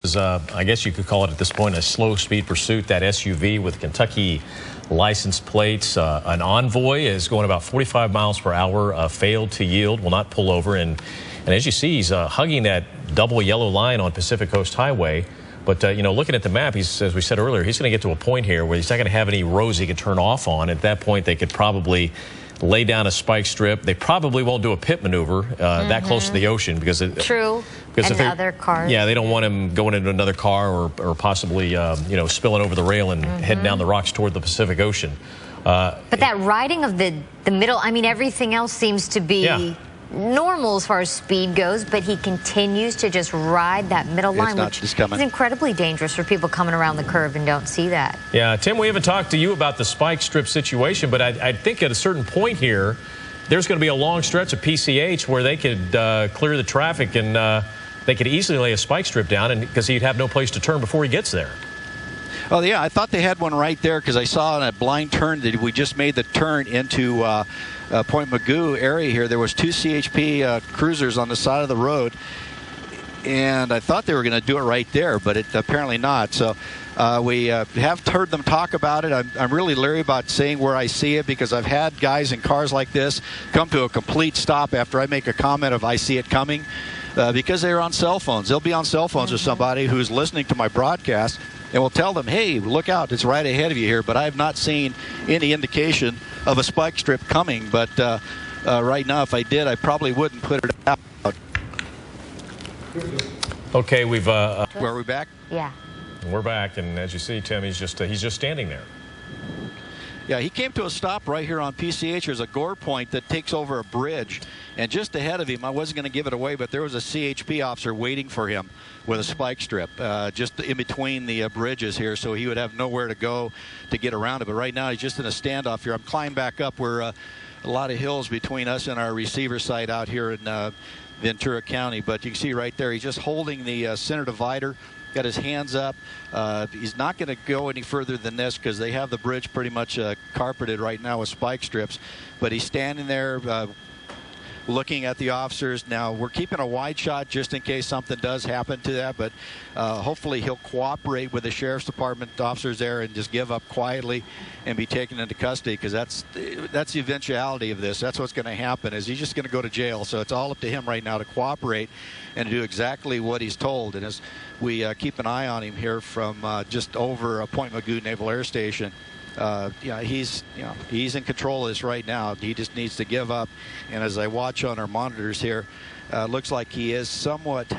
I guess you could call it at this point a slow speed pursuit. That SUV with Kentucky license plates, an Envoy is going about 45 miles per hour, failed to yield, will not pull over. And as you see, he's hugging that double yellow line on Pacific Coast Highway. But, looking at the map, as we said earlier, he's going to get to a point here where he's not going to have any roads he can turn off on. At that point, they could probably lay down a spike strip. They probably won't do a pit maneuver that close to the ocean because True. Because and other cars. Yeah, they don't want him going into another car or possibly spilling over the rail and heading down the rocks toward the Pacific Ocean. But that riding of the middle, I mean, everything else seems to be normal as far as speed goes, but he continues to just ride that middle line, which is incredibly dangerous for people coming around the curve and don't see that. Yeah, Tim, we haven't talked to you about the spike strip situation, but I think at a certain point here, there's going to be a long stretch of PCH where they could clear the traffic and they could easily lay a spike strip down because he'd have no place to turn before he gets there. Oh, yeah, I thought they had one right there because I saw in a blind turn that we just made the turn into Point Magoo area here. There was two CHP cruisers on the side of the road, and I thought they were going to do it right there, but apparently not. So we have heard them talk about it. I'm really leery about saying where I see it because I've had guys in cars like this come to a complete stop after I make a comment of I see it coming because they're on cell phones. They'll be on cell phones with somebody who's listening to my broadcast and will tell them, hey, look out, it's right ahead of you here. But I have not seen any indication of a spike strip coming. But right now, if I did, I probably wouldn't put it out. Okay, we've... Where are we back? Yeah. We're back, and as you see, Tim, he's just standing there. Yeah, he came to a stop right here on PCH. There's a gore point that takes over a bridge. And just ahead of him, I wasn't going to give it away, but there was a CHP officer waiting for him with a spike strip just in between the bridges here, so he would have nowhere to go to get around it. But right now, he's just in a standoff here. I'm climbing back up. We're a lot of hills between us and our receiver site out here in Ventura County. But you can see right there, he's just holding the center divider. Got his hands up. He's not going to go any further than this because they have the bridge pretty much carpeted right now with spike strips. But he's standing there looking at the officers. Now, we're keeping a wide shot just in case something does happen to that. But hopefully he'll cooperate with the Sheriff's Department officers there and just give up quietly and be taken into custody because that's the eventuality of this. That's what's going to happen is he's just going to go to jail. So it's all up to him right now to cooperate and do exactly what he's told. And as we keep an eye on him here from just over Point Magoo Naval Air Station, he's in control of this right now. He just needs to give up. And as I watch on our monitors here, looks like he is somewhat,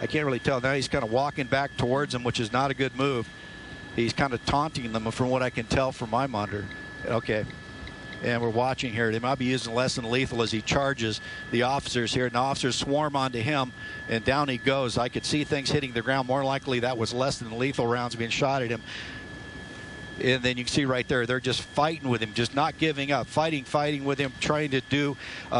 I can't really tell. Now he's kind of walking back towards him, which is not a good move. He's kind of taunting them from what I can tell from my monitor. Okay. And we're watching here. They might be using less than lethal as he charges the officers here. And the officers swarm onto him, and down he goes. I could see things hitting the ground. More likely that was less than lethal rounds being shot at him. And then you can see right there, they're just fighting with him, just not giving up, fighting with him, trying to do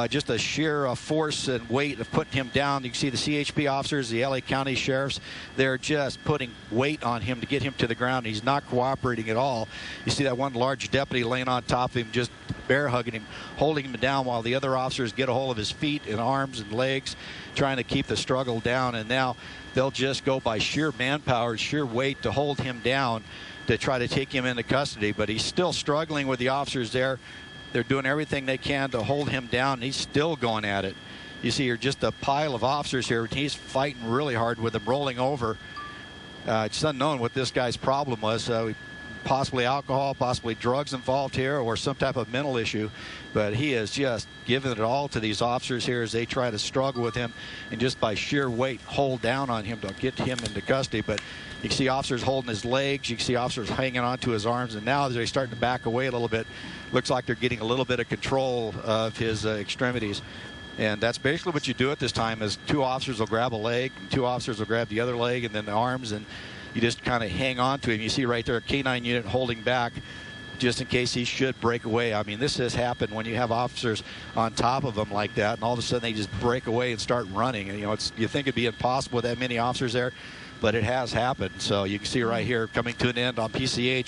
just a sheer force and weight of putting him down. You can see the CHP officers, the LA County sheriffs, they're just putting weight on him to get him to the ground. He's not cooperating at all. You see that one large deputy laying on top of him, just bear hugging him, holding him down while the other officers get a hold of his feet and arms and legs, trying to keep the struggle down. And now they'll just go by sheer manpower, sheer weight to hold him down, to try to take him into custody. But he's still struggling with the officers there. They're doing everything they can to hold him down, and he's still going at it. You see here just a pile of officers here. He's fighting really hard with them, rolling over. It's unknown what this guy's problem was. Possibly alcohol, possibly drugs involved here, or some type of mental issue. But he is just giving it all to these officers here as they try to struggle with him and just by sheer weight hold down on him to get him into custody. But you can see officers holding his legs. You can see officers hanging onto his arms. And now they're starting to back away a little bit. Looks like they're getting a little bit of control of his extremities. And that's basically what you do at this time is two officers will grab a leg, and two officers will grab the other leg, and then the arms, and you just kind of hang on to him. You see right there a K9 unit holding back just in case he should break away. I mean, this has happened when you have officers on top of them like that, and all of a sudden they just break away and start running. And, you think it'd be impossible with that many officers there, but it has happened. So you can see right here coming to an end on PCH.